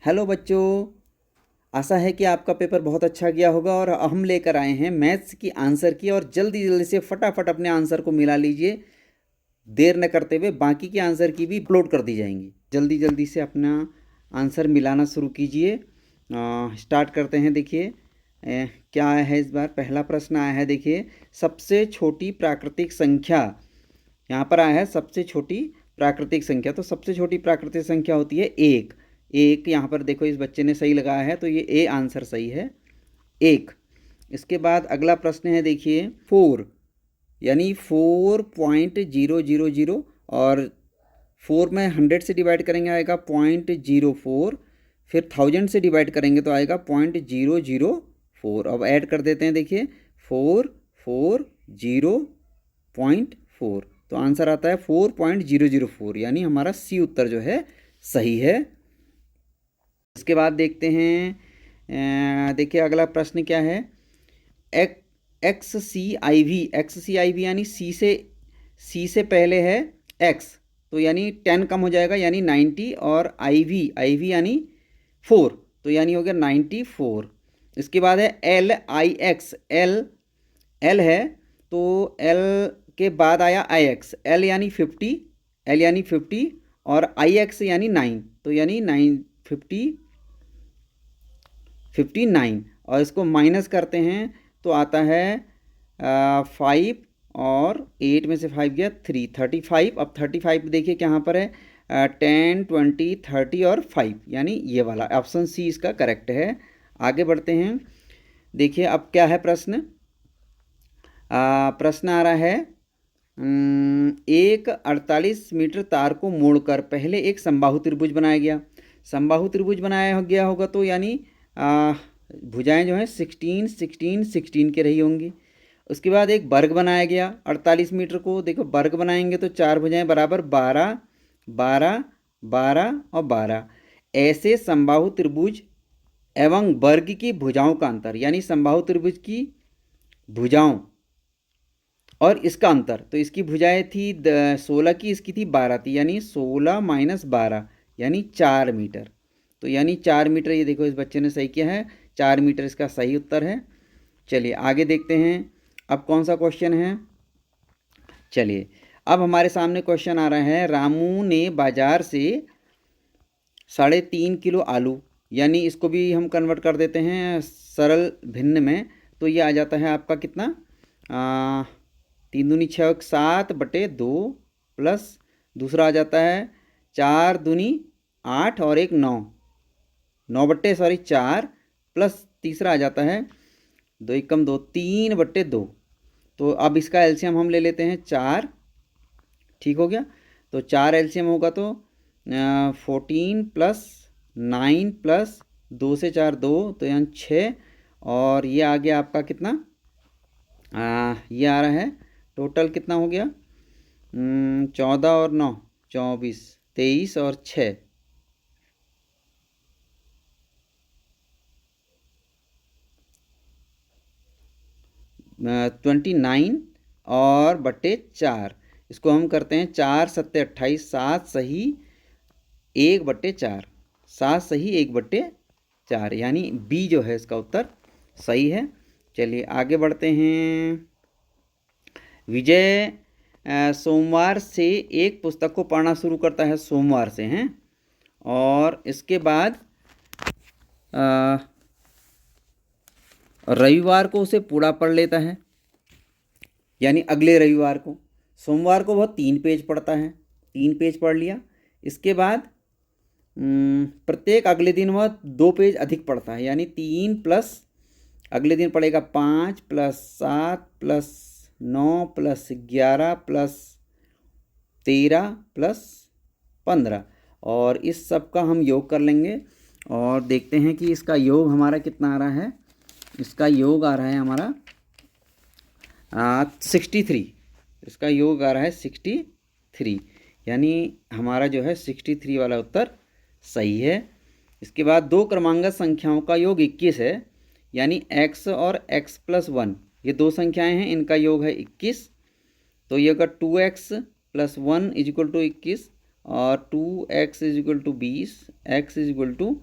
Hello बच्चों, आशा है कि आपका पेपर बहुत अच्छा गया होगा। और हम लेकर आए हैं मैथ्स की आंसर की, और जल्दी जल्दी से फटाफट अपने आंसर को मिला लीजिए। देर न करते हुए बाकी के आंसर की भी अपलोड कर दी जाएंगी। जल्दी जल्दी से अपना आंसर मिलाना शुरू कीजिए। स्टार्ट करते हैं। देखिए क्या आया है इस बार। पहला प्रश्न आया है, देखिए सबसे छोटी प्राकृतिक संख्या। यहाँ पर आया है सबसे छोटी प्राकृतिक संख्या। तो सबसे छोटी प्राकृतिक संख्या होती है एक। एक यहाँ पर देखो, इस बच्चे ने सही लगाया है, तो ये ए आंसर सही है, एक। इसके बाद अगला प्रश्न है, देखिए 4, यानी 4.000। और 4 में 100 से डिवाइड करेंगे आएगा 0.04, फिर 1000 से डिवाइड करेंगे तो आएगा 0.004। अब ऐड कर देते हैं, देखिए 440.4, तो आंसर आता है 4.004, यानी हमारा सी उत्तर जो है सही है। इसके बाद देखते हैं, देखिए अगला प्रश्न क्या है। एक्स सी आई वी यानी सी से पहले है एक्स, तो यानी 10 कम हो जाएगा यानी 90, और आई वी यानी 4, तो यानी हो गया 94। इसके बाद है एल आई एक्स, एल है तो एल के बाद आया आई एक्स, एल यानी 50, और आई एक्स यानी 9, तो यानी 59। और इसको माइनस करते हैं तो आता है 5, और 8 में से 5 गया 3, 35। अब 35 देखिए कहाँ पर है, 10, 20, 30 और 5, यानी ये वाला ऑप्शन सी इसका करेक्ट है। आगे बढ़ते हैं। देखिए अब क्या है प्रश्न। प्रश्न आ रहा है, एक 48 मीटर तार को मोड़कर पहले एक समबाहु त्रिभुज बनाया गया। समबाहु त्रिभुज बनाया गया होगा तो यानी भुजाएं जो हैं 16, 16, 16 के रही होंगी। उसके बाद एक वर्ग बनाया गया 48 मीटर को। देखो वर्ग बनाएंगे तो 4 भुजाएं बराबर 12, 12, 12 और 12। ऐसे समबाहु त्रिभुज एवं वर्ग की भुजाओं का अंतर, यानी समबाहु त्रिभुज की भुजाओं और इसका अंतर। तो इसकी भुजाएं थी 16 की, इसकी थी 12 थी, यानी 16 माइनस 12 यानी 4 मीटर। तो यानी 4 मीटर, ये देखो इस बच्चे ने सही किया है, 4 मीटर इसका सही उत्तर है। चलिए आगे देखते हैं, अब कौन सा क्वेश्चन है। चलिए अब हमारे सामने क्वेश्चन आ रहा है, रामू ने बाजार से 3.5 किलो आलू, यानी इसको भी हम कन्वर्ट कर देते हैं सरल भिन्न में, तो ये आ जाता है आपका कितना, 3 दूनी 6, 7/2, प्लस दूसरा आ जाता है 4 दूनी 8 और एक 9, 4, प्लस तीसरा आ जाता है 2 एकम 2, 3/2। तो अब इसका एलसीएम हम ले लेते हैं 4, ठीक हो गया। तो 4 एलसीएम होगा तो 14 प्लस 9 प्लस 2 से 4 2, तो यहाँ 6, और ये आ गया आपका कितना, ये आ रहा है टोटल कितना हो गया, 14 और 9 24, 23 और 6 29 और बटे 4। इसको हम करते हैं 4 सत्ते 28, 7 सही 1/4, 7 सही 1/4, यानी बी जो है इसका उत्तर सही है। चलिए आगे बढ़ते हैं। विजय सोमवार से एक पुस्तक को पढ़ना शुरू करता है, सोमवार से हैं, और इसके बाद रविवार को उसे पूरा पढ़ लेता है, यानी अगले रविवार को। सोमवार को वह 3 पेज पढ़ता है, 3 पेज पढ़ लिया। इसके बाद प्रत्येक अगले दिन वह 2 पेज अधिक पढ़ता है, यानी 3 प्लस अगले दिन पढ़ेगा 5 plus 7 plus 9 plus 11 plus 13 plus 15, और इस सब का हम योग कर लेंगे और देखते हैं कि इसका योग हमारा कितना आ रहा है। इसका योग आ रहा है हमारा 63। इसका योग आ रहा है 63, यानी हमारा जो है 63 वाला उत्तर सही है। इसके बाद 2 क्रमांगत संख्याओं का योग 21 है, यानी x और x प्लस 1, ये 2 संख्याएं हैं, इनका योग है 21। तो ये होगा 2x plus 1 is equal to 21, और 2x is equal to 20, x is equal to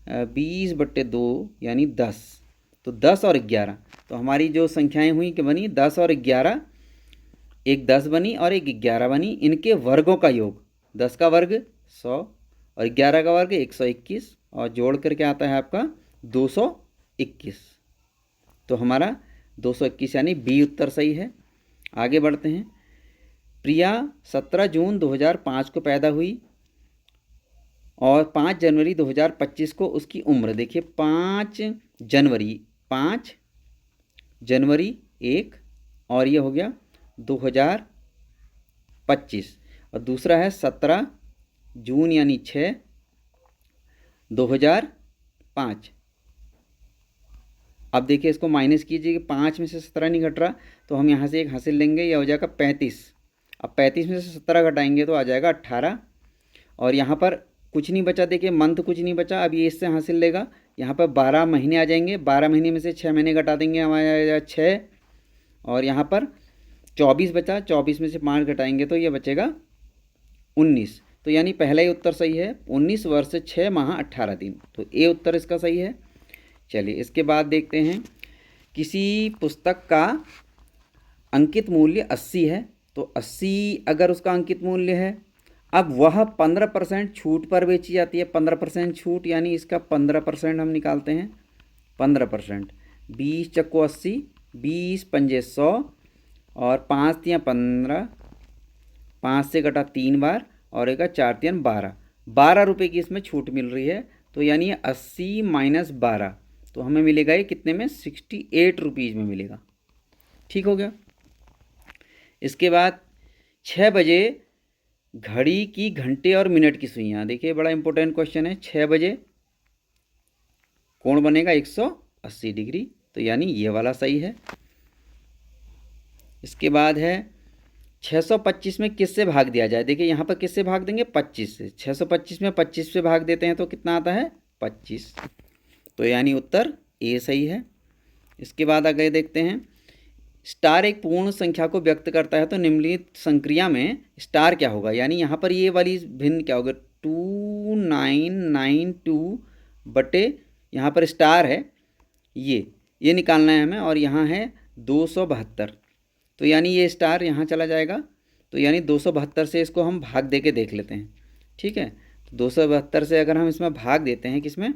20/2 यानी 10। तो 10 और 11, तो हमारी जो संख्याएं हुई कि बनी 10 और 11, एक 10 बनी और एक 11 बनी। इनके वर्गों का योग, 10 का वर्ग 100 और 11 का वर्ग 121 और जोड़ करके आता है आपका 221। तो हमारा 221 यानी बी उत्तर सही है। आगे बढ़ते हैं। प्रिया 17 जून 2005 को पैदा हुई और 5 जनवरी 2025 को उसकी उम्र, देखिए 5 जनवरी 1 और ये हो गया 2025 और दूसरा है 17 जून यानी 6 2005। अब देखिए इसको माइनस कीजिए कि 5 में से 17 नहीं घट रहा, तो हम यहाँ से एक हासिल लेंगे, यह हो जाएगा 35। अब 35 में से 17 घटाएंगे तो आ जाएगा 18 और यहाँ पर कुछ नहीं बचा, देखिए मंथ कुछ नहीं बचा। अब ये इससे हासिल लेगा, यहाँ पर 12 महीने आ जाएंगे, 12 महीने में से 6 महीने घटा देंगे, हमारे आ जाएगा 6 और यहाँ पर 24 बचा, 24 में से 5 घटाएंगे तो ये बचेगा 19। तो यानी पहला ही उत्तर सही है, 19 वर्ष 6 माह 18 दिन। तो ए उत्तर इसका सही है। चलिए इसके बाद देखते हैं, किसी पुस्तक का अंकित मूल्य 80 है, तो 80 अगर उसका अंकित मूल्य है, अब वह 15% छूट पर बेची जाती है। 15% छूट यानी इसका 15% हम निकालते हैं। 15%, 20 चक्को 80, 20 पंजे 100 और 5 तियाँ 15, 5 से घटा 3 बार और एक 4 तियाँ 12, 12 रुपये की इसमें छूट मिल रही है। तो यानी 80 माइनस 12, तो हमें मिलेगा ये कितने में, 68 रुपीज़ में मिलेगा। ठीक हो गया। इसके बाद 6 बजे घड़ी की घंटे और मिनट की सुइयाँ, देखिए बड़ा इंपॉर्टेंट क्वेश्चन है। 6 बजे कोण बनेगा 180 डिग्री, तो यानी ये वाला सही है। इसके बाद है 625 में किससे भाग दिया जाए, देखिए यहाँ पर किससे भाग देंगे, 25 से। 625 में 25 से भाग देते हैं तो कितना आता है, 25। तो यानी उत्तर ए सही है। इसके बाद आगे देखते हैं, स्टार एक पूर्ण संख्या को व्यक्त करता है तो निम्नलिखित संक्रिया में स्टार क्या होगा, यानी यहाँ पर ये वाली भिन्न क्या होगा, 2992 बटे यहाँ पर स्टार है, ये निकालना है हमें और यहाँ है 272, तो यानी ये स्टार यहाँ चला जाएगा। तो यानी 272 से इसको हम भाग दे के देख लेते हैं। ठीक है, तो 272 से अगर हम इसमें भाग देते हैं किसमें,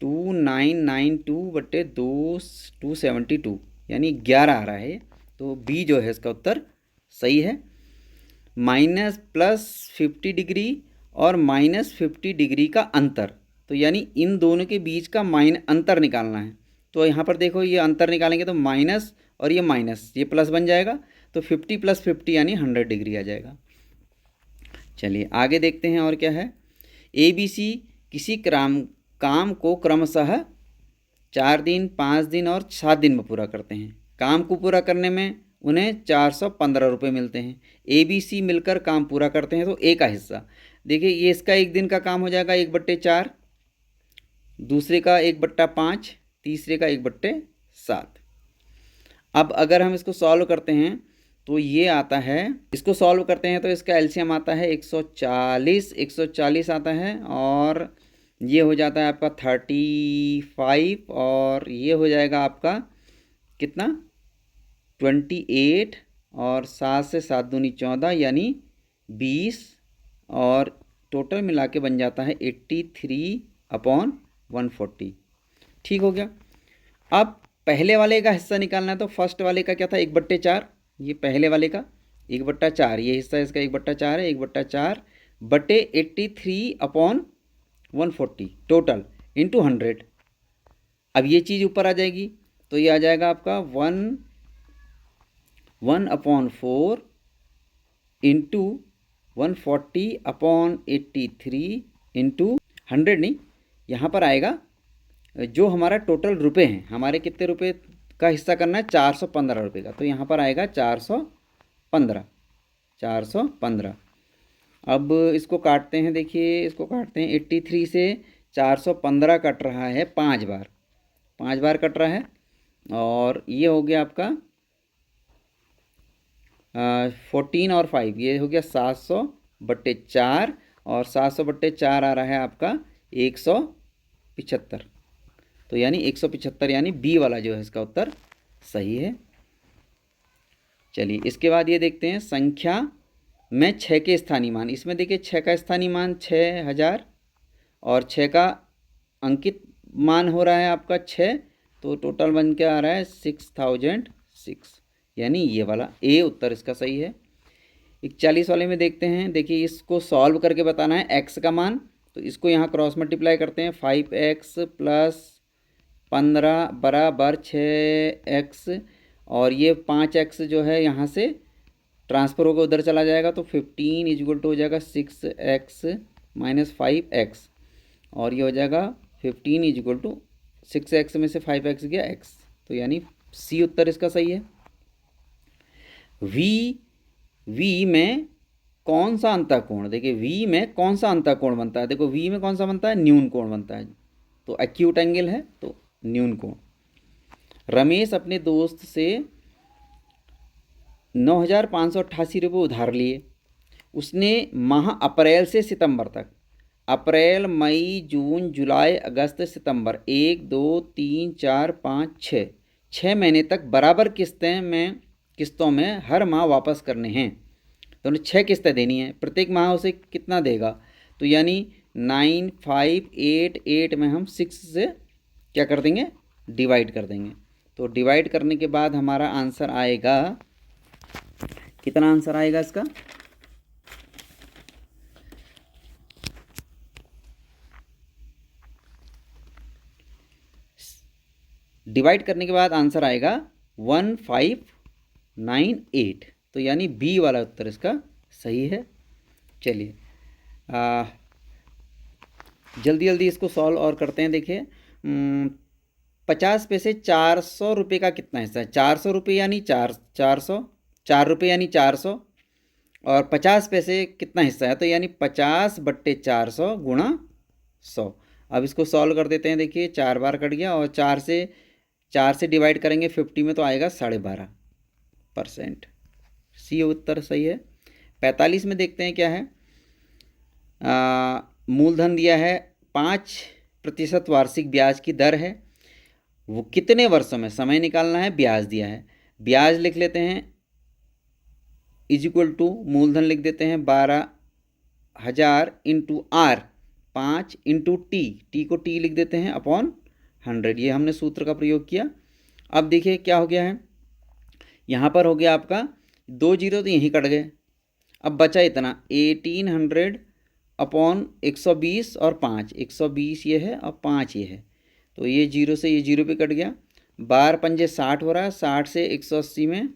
2992 बटे 272 यानी 11 आ रहा है, तो बी जो है इसका उत्तर सही है। माइनस प्लस 50 डिग्री और माइनस 50 डिग्री का अंतर, तो यानी इन दोनों के बीच का अंतर निकालना है। तो यहाँ पर देखो ये अंतर निकालेंगे तो माइनस और ये माइनस, ये प्लस बन जाएगा, तो 50 + 50 यानी 100 डिग्री आ जाएगा। चलिए आगे देखते हैं और क्या है। ABC किसी काम को क्रमशः 4 दिन, 5 दिन और 7 दिन में पूरा करते हैं। काम को पूरा करने में उन्हें 415 रुपये मिलते हैं। ABC मिलकर काम पूरा करते हैं तो ए का हिस्सा, देखिए ये इसका 1 दिन का काम हो जाएगा 1/4, दूसरे का 1/5, तीसरे का 1/7। अब अगर हम इसको सॉल्व करते हैं तो ये आता है, इसको सॉल्व करते हैं तो इसका एलसीएम आता है 140 आता है और ये हो जाता है आपका 35 और ये हो जाएगा आपका कितना, 28 और 7 से 7 दूनी 14 यानी 20 और टोटल मिला के बन जाता है 83/140। ठीक हो गया। अब पहले वाले का हिस्सा निकालना है तो फर्स्ट वाले का क्या था, 1/4, ये पहले वाले का 1/4, ये हिस्सा इसका 1/4 है, 1/4 बटे 83/140 टोटल इंटू 100। अब ये चीज़ ऊपर आ जाएगी तो ये आ जाएगा आपका 1/4 इंटू 140/83 इंटू 100 नहीं, यहाँ पर आएगा जो हमारा टोटल रुपए हैं, हमारे कितने रुपए का हिस्सा करना है, 415 रुपये का, तो यहाँ पर आएगा 415। अब इसको काटते हैं, देखिए इसको काटते हैं, 83 से 415 कट रहा है 5 बार कट रहा है और ये हो गया आपका 14 और 5, ये हो गया 700/4 और 700/4 आ रहा है आपका 120। 175, तो यानी 175 यानी बी वाला जो है इसका उत्तर सही है। चलिए इसके बाद ये देखते हैं संख्या में 6 के स्थानीय मान। इसमें देखिए 6 का स्थानीय मान 6000 और 6 का अंकित मान हो रहा है आपका 6, तो टोटल बन के आ रहा है 6006, यानी ये वाला ए उत्तर इसका सही है। 41 वाले में देखते हैं, देखिए इसको सॉल्व करके बताना है एक्स का मान, तो इसको यहाँ क्रॉस मल्टीप्लाई करते हैं 5x प्लस 15 बराबर 6x, और ये 5x जो है यहाँ से ट्रांसफ़र होकर उधर चला जाएगा, तो 15 इक्वल टू हो जाएगा 6x माइनस 5x, और ये हो जाएगा 15 इक्वल टू 6x में से 5x गया x, तो यानी सी उत्तर इसका सही है। वी में कौन सा अंतःकोण, देखिए वी में कौन सा अंतःकोण बनता है, देखो वी में कौन सा बनता है, न्यून कोण बनता है, तो एक्यूट एंगल है तो न्यून कोण। रमेश अपने दोस्त से 9588 रुपये उधार लिए। उसने माह अप्रैल से सितंबर तक, अप्रैल मई जून जुलाई अगस्त सितंबर 1 2 3 4 5 6 महीने तक बराबर किस्तों में हर माह वापस करने हैं, तो उन्हें 6 किस्तें देनी है, प्रत्येक माह उसे कितना देगा, तो यानी 9588 में हम 6 से क्या कर देंगे, डिवाइड कर देंगे, तो डिवाइड करने के बाद हमारा आंसर आएगा, कितना आंसर आएगा इसका, डिवाइड करने के बाद आंसर आएगा 1598, तो यानी बी वाला उत्तर इसका सही है। चलिए जल्दी जल्दी इसको सॉल्व और करते हैं। देखिए 50 पैसे 400 रुपये का कितना हिस्सा है, 400 रुपये यानी 4 रुपये यानी 400, और 50 पैसे कितना हिस्सा है, तो यानी 50/400 गुणा 100। अब इसको सॉल्व कर देते हैं, देखिए 4 बार कट गया, और 4 से डिवाइड करेंगे 50 में तो आएगा 12.5%, सी उत्तर सही है। 45 में देखते हैं क्या है, मूलधन दिया है 5% वार्षिक ब्याज की दर है, वो कितने वर्षों में, समय निकालना है, ब्याज दिया है, ब्याज लिख लेते हैं इज इक्वल टू मूलधन लिख देते हैं 12,000 इंटू आर 5 इंटू टी को टी लिख देते हैं अपॉन 100, ये हमने सूत्र का प्रयोग किया। अब देखिए क्या हो गया है, यहाँ पर हो गया आपका 2 जीरो तो यहीं कट गए, अब बचा इतना 1800 अपॉन 120 और 5, 120 ये है और 5 ये है, तो ये जीरो से ये जीरो पे कट गया, 12 पंजे 60 हो रहा है, 60 से 180 में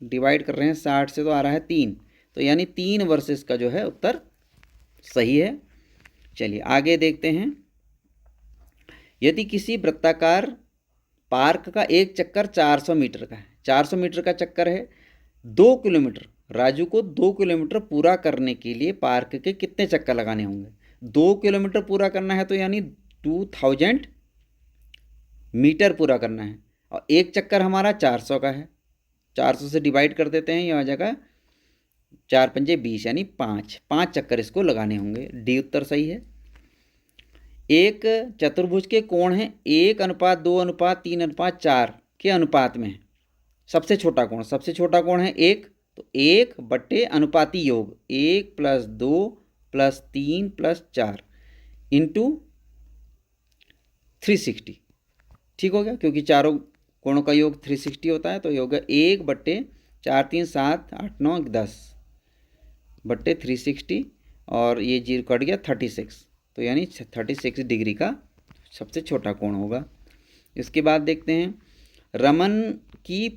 डिवाइड कर रहे हैं, 60 से तो आ रहा है 3, तो यानी 3 वर्ष इसका जो है उत्तर सही है। चलिए आगे देखते हैं, यदि किसी वृत्ताकार पार्क का एक चक्कर 400 मीटर का है, 400 मीटर का चक्कर है, 2 किलोमीटर, राजू को 2 किलोमीटर पूरा करने के लिए पार्क के कितने चक्कर लगाने होंगे, 2 किलोमीटर पूरा करना है तो यानी 2000 मीटर पूरा करना है, और एक चक्कर हमारा 400 का है, 400 से डिवाइड कर देते हैं, ये आ जाएगा 4 पंजे 20 यानी 5 चक्कर इसको लगाने होंगे, डी उत्तर सही है। एक चतुर्भुज के कोण हैं 1:2:3:4 के अनुपात में है, सबसे छोटा कोण है 1, तो 1 बटे अनुपाती योग 1 + 2 + 3 + 4 इंटू 360, ठीक हो गया, क्योंकि चारों कोणों का योग 360 होता है, तो ये होगा 1/4 3 7 8 9 10 बटे 360, और ये जीरो कट गया 36, तो यानी 36 डिग्री का सबसे छोटा कोण होगा। इसके बाद देखते हैं, रमन की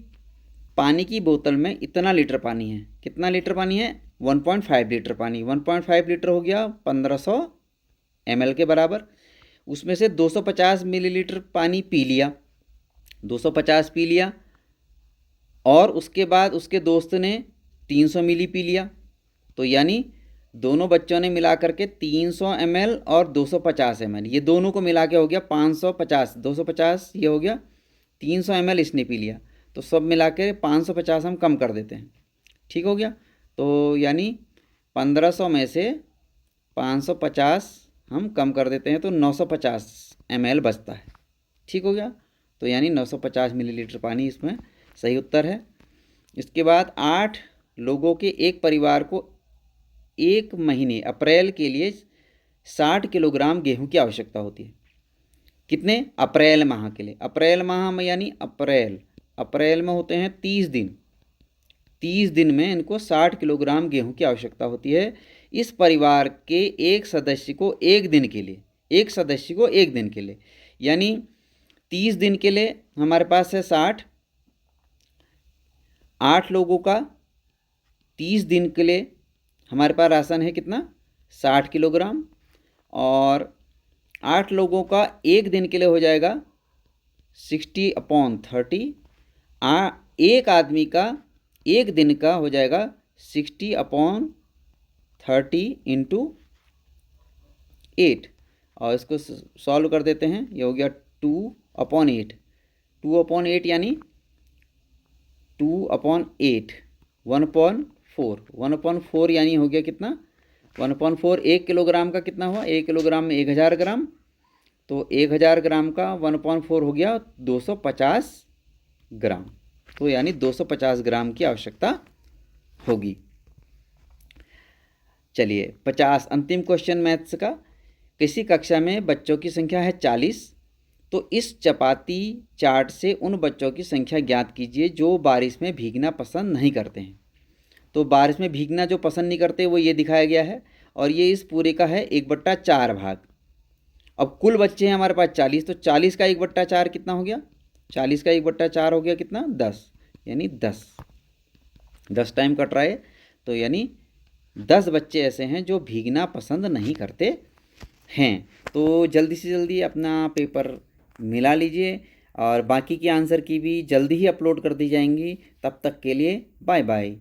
पानी की बोतल में इतना लीटर पानी है, कितना लीटर पानी है, 1.5 लीटर पानी, 1.5 लीटर हो गया 1500 ml के बराबर, उसमें से 250 मिलीलीटर पानी पी लिया, 250 पी लिया, और उसके बाद उसके दोस्त ने 300 मिली पी लिया, तो यानी दोनों बच्चों ने मिला करके 300 ml और 250 ml, ये दोनों को मिला के हो गया 550, 250 ये हो गया, 300 ml इसने पी लिया, तो सब मिला के 550 हम कम कर देते हैं, ठीक हो गया, तो यानी 1500 में से 550 हम कम कर देते हैं, तो 950 ml बचता है। ठीक हो गया, तो यानी 950 मिलीलीटर पानी इसमें सही उत्तर है। इसके बाद 8 लोगों के एक परिवार को एक महीने अप्रैल के लिए 60 किलोग्राम गेहूं की आवश्यकता होती है। कितने? अप्रैल माह के लिए। अप्रैल माह में यानी अप्रैल में होते हैं 30 दिन। 30 दिन में इनको 60 किलोग्राम गेहूं की आवश्यकता होती है। इस परिवार के एक सदस्य को एक दिन के लिए, यानी 30 दिन के लिए हमारे पास है 60, 8 लोगों का 30 दिन के लिए हमारे पास राशन है कितना? 60 किलोग्राम, और 8 लोगों का एक दिन के लिए हो जाएगा 60/30। एक आदमी का एक दिन का हो जाएगा 60/30 इंटू 8, और इसको सॉल्व कर देते हैं। ये हो गया 2/8। 2/8 यानी 2/8 1/4। 1/4 यानी हो गया कितना? 1/4। 1 किलोग्राम का कितना हुआ? 1 किलोग्राम में 1000 ग्राम, तो 1000 ग्राम का 1/4 हो गया 250 ग्राम। तो यानी 250 ग्राम की आवश्यकता होगी। चलिए 50 अंतिम क्वेश्चन मैथ्स का। किसी कक्षा में बच्चों की संख्या है 40, तो इस चपाती चार्ट से उन बच्चों की संख्या ज्ञात कीजिए जो बारिश में भीगना पसंद नहीं करते हैं। तो बारिश में भीगना जो पसंद नहीं करते वो ये दिखाया गया है, और ये इस पूरे का है 1/4 भाग। अब कुल बच्चे हैं हमारे पास 40, तो 40 का 1/4 कितना हो गया? 40 का 1/4 हो गया कितना? 10, यानी 10 टाइम कट रहा है, तो यानी 10 बच्चे ऐसे हैं जो भीगना पसंद नहीं करते हैं। तो जल्दी से जल्दी अपना पेपर मिला लीजिए, और बाकी की आंसर की भी जल्दी ही अपलोड कर दी जाएंगी। तब तक के लिए बाय बाय।